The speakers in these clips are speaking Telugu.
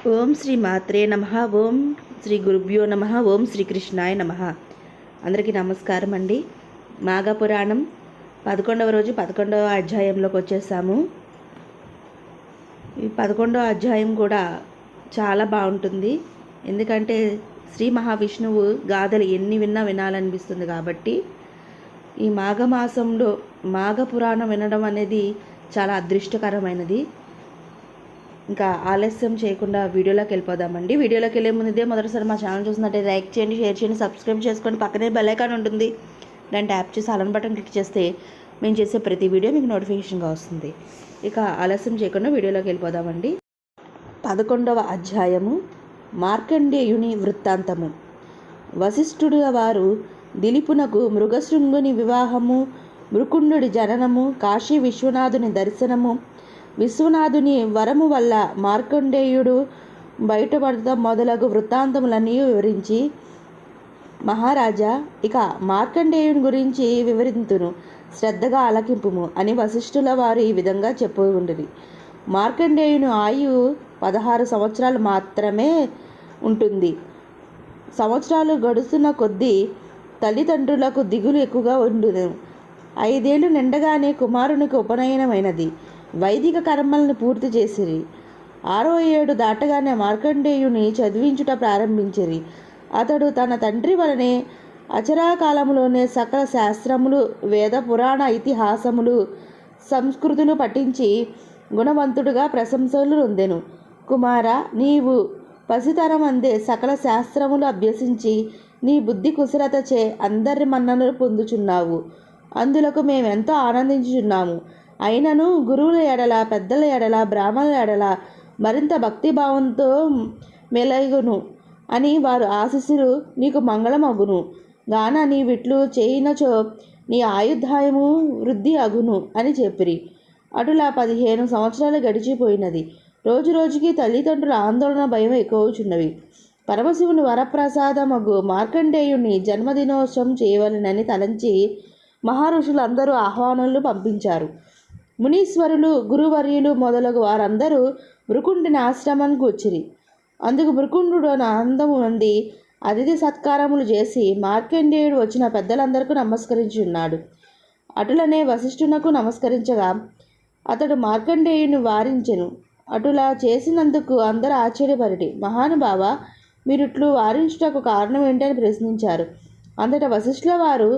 ఓం శ్రీ మాత్రే నమః. ఓం శ్రీ గురుభ్యో నమః. ఓం శ్రీకృష్ణాయ నమః. అందరికీ నమస్కారం అండి. మాఘపురాణం 11వ రోజు 11వ అధ్యాయంలోకి వచ్చేసాము. ఈ 11వ అధ్యాయం కూడా చాలా బాగుంటుంది. ఎందుకంటే శ్రీ మహావిష్ణువు గాథలు ఎన్ని విన్నా వినాలనిపిస్తుంది. కాబట్టి ఈ మాఘమాసంలో మాఘపురాణం వినడం అనేది చాలా అదృష్టకరమైనది. ఇంకా ఆలస్యం చేయకుండా వీడియోలోకి వెళ్ళిపోదామండి. వీడియోలోకి వెళ్ళే ముందే మొదటిసారి మా ఛానల్ చూసినట్టయితే లైక్ చేయండి, షేర్ చేయండి, సబ్స్క్రైబ్ చేసుకోండి. పక్కనే బెల్ ఐకాన్ ఉంటుంది, దాన్ని ట్యాప్ చేసి ఆల్ బటన్ క్లిక్ చేస్తే మేము చేసే ప్రతి వీడియో మీకు నోటిఫికేషన్గా వస్తుంది. ఇక ఆలస్యం చేయకుండా వీడియోలోకి వెళ్ళిపోదామండి. 11వ అధ్యాయము మార్కండేయుని వృత్తాంతము. వశిష్ఠుడు వారు దిలీపునకు మృగశృంగుని వివాహము, మృకుండుడి జననము, కాశీ విశ్వనాథుని దర్శనము, విశ్వనాథుని వరము వల్ల మార్కండేయుడు బయటపడటం మొదలగు వృత్తాంతములన్నీ వివరించి, మహారాజా, ఇక మార్కండేయుని గురించి వివరింతును, శ్రద్ధగా ఆలకింపుము అని వశిష్ఠుల వారు ఈ విధంగా చెప్పుకుంటుంది. మార్కండేయుని ఆయువు 16 సంవత్సరాలు మాత్రమే ఉంటుంది. సంవత్సరాలు గడుస్తున్న కొద్దీ తల్లిదండ్రులకు దిగులు ఎక్కువగా ఉండును. 5 ఏళ్ళు నిండగానే కుమారునికి ఉపనయనమైనది. వైదిక కర్మలను పూర్తి చేసిరి. 6వ ఏడు దాటగానే మార్కండేయుని చదివించుట ప్రారంభించిరి. అతడు తన తండ్రి వలనే అచరాకాలంలోనే సకల శాస్త్రములు, వేద పురాణ ఇతిహాసములు, సంస్కృతులు పఠించి గుణవంతుడుగా ప్రశంసలు నొందెను. కుమార, నీవు పసితనమందే సకల శాస్త్రములు అభ్యసించి నీ బుద్ధి కుశలతచే అందరి మన్ననలు పొందుచున్నావు. అందులకు మేమెంతో ఆనందించుచున్నాము. అయినను గురువుల ఎడల, పెద్దల ఎడల, బ్రాహ్మణుల ఎడల మరింత భక్తిభావంతో మెలగును అని వారు ఆశీస్సులు నీకు మంగళమగును గాన నీవిట్లు చేయినచో నీ ఆయుర్దాయము వృద్ధి అగును అని చెప్పిరి. అటులా 15 సంవత్సరాలు గడిచిపోయినది. రోజు రోజుకి తల్లిదండ్రుల ఆందోళన, భయం ఎక్కువచున్నవి. పరమశివుని వరప్రసాదమగు మార్కండేయుని జన్మదినోత్సవం చేయవలనని తలంచి మహర్షులందరూ ఆహ్వానాలు పంపించారు. మునీశ్వరులు, గురువర్యులు మొదలగు వారందరూ మృకుండుని ఆశ్రమానికి వచ్చిరి. అందుకు మృకుండు ఆనందము నుండి అతిథి సత్కారములు చేసి మార్కండేయుడు వచ్చిన పెద్దలందరికీ నమస్కరించున్నాడు. అటులనే వశిష్ఠునకు నమస్కరించగా అతడు మార్కండేయుని వారించెను. అటులా చేసినందుకు అందరూ ఆశ్చర్యపరిటి. మహానుభావ, మీరిట్లు వారించుటకు కారణం ఏంటని ప్రశ్నించారు. అంతటా వశిష్ఠుల వారు,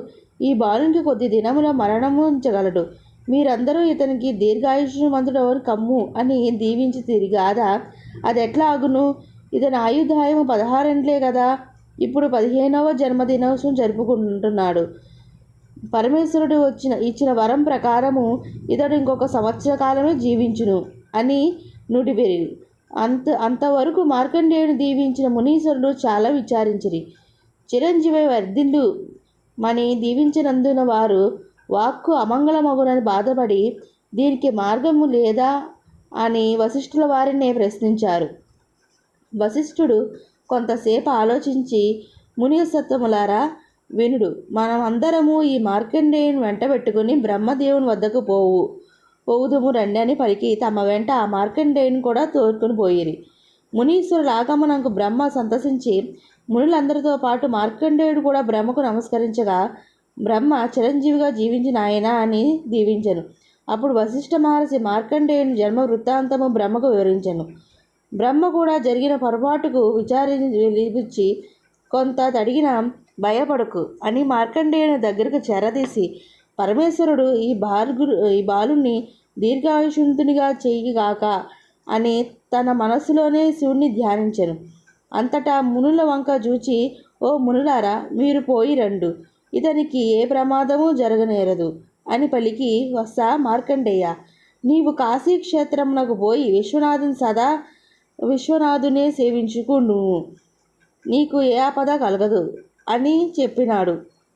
ఈ బాలునికి కొద్ది దినముల మరణము ఉంచగలడు. మీరందరూ ఇతనికి దీర్ఘాయుష్మంతుడు కమ్ము అని దీవించి తిరిగాదా అది ఎట్లా అగును? ఇతని ఆయుర్దాయము 16 ఏండ్లే కదా. ఇప్పుడు 15వ జన్మదినోత్సవం జరుపుకుంటున్నాడు. పరమేశ్వరుడు ఇచ్చిన వరం ప్రకారము ఇతడు ఇంకొక సంవత్సర కాలమే జీవించును అని నుడివెరి. అంతవరకు మార్కండేయుని దీవించిన మునీశ్వరుడు చాలా విచారించిరి. చిరంజీవి వర్ధిల్లు మని దీవించినందున వారు వాక్కు అమంగళమగునని బాధపడి, దీనికి మార్గము లేదా అని వశిష్ఠుల వారినే ప్రశ్నించారు. వశిష్ఠుడు కొంతసేపు ఆలోచించి, మునిసత్తములారా వినుడు, మనం అందరము ఈ మార్కండేయుని వెంట పెట్టుకుని బ్రహ్మదేవుని వద్దకు పోవుదుము రండి అని పలికి తమ వెంట ఆ మార్కండేయుని కూడా తోడుకొని పోయిరి. మునీశ్వరుల ఆగమనంకు బ్రహ్మ సంతసించి మునులందరితో పాటు మార్కండేయుడు కూడా బ్రహ్మకు నమస్కరించగా, బ్రహ్మ చిరంజీవిగా జీవించిన ఆయన అని దీవించెను. అప్పుడు వశిష్ఠ మహర్షి మార్కండేయుని జన్మ వృత్తాంతము బ్రహ్మకు వివరించెను. బ్రహ్మ కూడా జరిగిన పొరపాటుకు విచారించి, కొంత తడిగిన భయపడకు అని మార్కండేయుని దగ్గరకు చేరదీసి, పరమేశ్వరుడు ఈ బాలుని దీర్ఘాయుషుంతునిగా చెయ్యిగాక అని తన మనస్సులోనే శివుణ్ణి ధ్యానించెను. అంతటా మునుల వంక చూచి, ఓ మునులారా, మీరు పోయి రండు, ఇతనికి ఏ ప్రమాదము జరగనేరదు అని పలికి, వస్తా మార్కండేయ, నీవు కాశీ క్షేత్రమునకు పోయి విశ్వనాథునే సేవించుకును, నీకు ఏ ఆపద కలగదు అని చెప్పినాడు.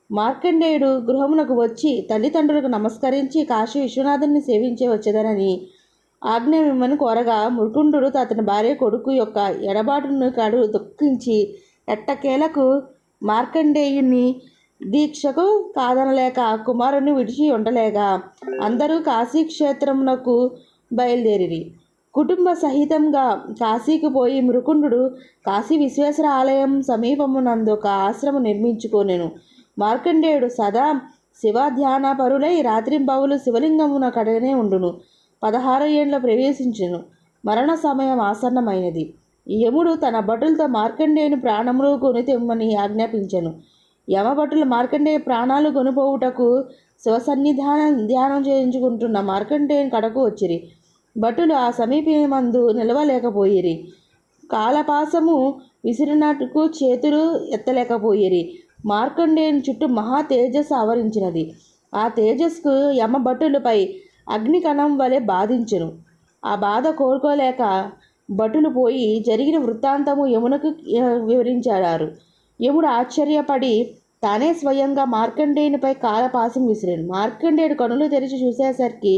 మార్కండేయుడు గృహమునకు వచ్చి తల్లిదండ్రులకు నమస్కరించి కాశీ విశ్వనాథుని సేవించే వచ్చేదనని ఆజ్ఞమిమ్మని కోరగా, మృకుండు అతని భార్య కొడుకు యొక్క ఎడబాటును కడు దుఃఖించి ఎట్టకేలకు మార్కండేయుని దీక్షకు కాదనలేక కుమారుని విడిచి ఉండలేక అందరూ కాశీక్షేత్రమునకు బయలుదేరిరి. కుటుంబ సహితంగా కాశీకి పోయి మురుకుండు కాశీ విశ్వేశ్వర ఆలయం సమీపమునందు ఒక ఆశ్రమం నిర్మించుకొనెను. మార్కండేయుడు సదా శివధ్యాన పరులై రాత్రింబవులు శివలింగమున కడనే ఉండును. 16 ఏండ్ల ప్రవేశించును. మరణ సమయం ఆసన్నమైనది. యముడు తన భటులతో మార్కండేయుని ప్రాణములు కొనితెమ్మని ఆజ్ఞాపించెను. యమభటులు మార్కండేయ ప్రాణాలు కొనిపోవుటకు ధ్యానం చేయించుకుంటున్న మార్కండేయుని కడకు వచ్చిరి. భటులు ఆ సమీపమందు నిలవలేకపోయిరి. కాలపాసము విసిరినట్టుకు చేతులు ఎత్తలేకపోయిరి. మార్కండేయుని చుట్టూ మహా తేజస్సు ఆవరించినది. ఆ తేజస్సుకు యమభటులపై అగ్నికణం వలె బాధించెను. ఆ బాధ కోరుకోలేక భటులు పోయి జరిగిన వృత్తాంతము యమునకు వివరించారు. యముడు ఆశ్చర్యపడి తానే స్వయంగా మార్కండేయునిపై కాలపాసం విసిరాడు. మార్కండేయుడు కనులు తెరిచి చూసేసరికి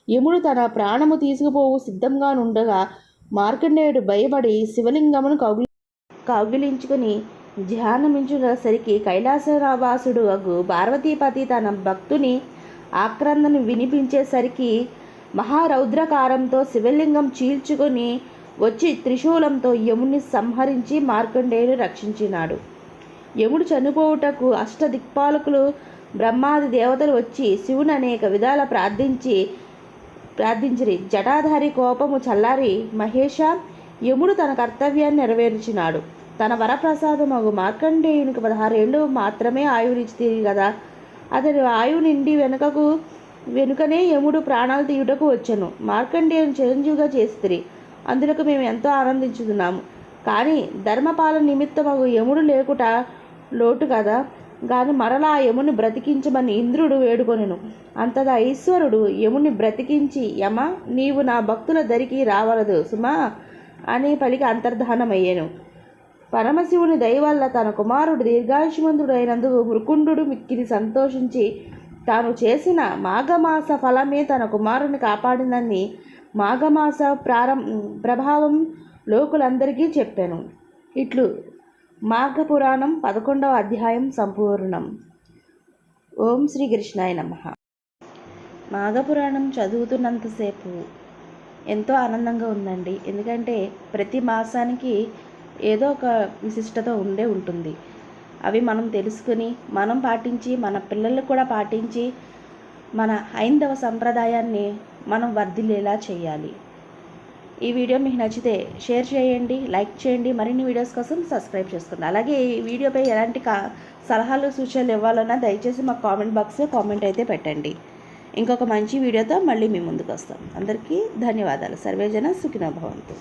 యముడు తన ప్రాణము తీసుకుపోవు సిద్ధంగా నుండగా మార్కండేయుడు భయపడి శివలింగమును కౌగిలించుకుని ధ్యానమించుసరికి కైలాసవాసుడు అగు పార్వతీపతి తన భక్తుని ఆక్రందను వినిపించేసరికి మహారౌద్రకారంతో శివలింగం చీల్చుకొని వచ్చి త్రిశూలంతో యముని సంహరించి మార్కండేయుని రక్షించినాడు. యముడు చనిపోవుటకు అష్టదిక్పాలకులు బ్రహ్మాది దేవతలు వచ్చి శివుని అనేక విధాల ప్రార్థించిరి. జటాధారి కోపము చల్లారి మహేష యముడు తన కర్తవ్యాన్ని నెరవేర్చినాడు. తన వరప్రసాదమగు మార్కండేయునికి 16 ఏళ్ళు మాత్రమే ఆయురిచ్చి కదా. అతని ఆయువు నిండి వెనుకనే యముడు ప్రాణాలు తీయుటకు వచ్చెను. మార్కండేయుని చిరంజీవిగా చేసిరి. అందులకు మేము ఎంతో ఆనందించుతున్నాము. కానీ ధర్మపాలన నిమిత్తమగు యముడు లేకుట లోటు కదా. కానీ మరలా యముని బ్రతికించమని ఇంద్రుడు వేడుకొనెను. అంతదా ఈశ్వరుడు యముని బ్రతికించి యమ నీవు నా భక్తుల దరికి రావలదు సుమా అని పలికి అంతర్ధానమయ్యాను. పరమశివుని దయ వల్ల తన కుమారుడు దీర్ఘాయుష్మంతుడు అయినందుకు మురుకుండు మిక్కిలి సంతోషించి తాను చేసిన మాఘమాస ఫలమే తన కుమారుని కాపాడిందని మాఘమాస ప్రభావం లోకులందరికీ చెప్పాను. ఇట్లు మాఘపురాణం 11వ అధ్యాయం సంపూర్ణం. ఓం శ్రీ కృష్ణాయ నమః. మాఘపురాణం చదువుతున్నంతసేపు ఎంతో ఆనందంగా ఉందండి. ఎందుకంటే ప్రతి మాసానికి ఏదో ఒక విశిష్టత ఉంటుంది. అవి మనం తెలుసుకుని మనం పాటించి మన పిల్లలకు కూడా పాటించి మన హైందవ సంప్రదాయాన్ని మనం వర్ధిల్లేలా చేయాలి. ఈ వీడియో మీకు నచ్చితే షేర్ చేయండి, లైక్ చేయండి. మరిన్ని వీడియోస్ కోసం సబ్స్క్రైబ్ చేసుకోండి. అలాగే ఈ వీడియోపై ఎలాంటి సలహాలు సూచనలు ఇవ్వాలన్నా దయచేసి మా కామెంట్ బాక్స్లో కామెంట్ అయితే పెట్టండి. ఇంకొక మంచి వీడియోతో మళ్ళీ మీ ముందుకు వస్తాం. అందరికీ ధన్యవాదాలు. సర్వేజన సుఖినో భవంతు.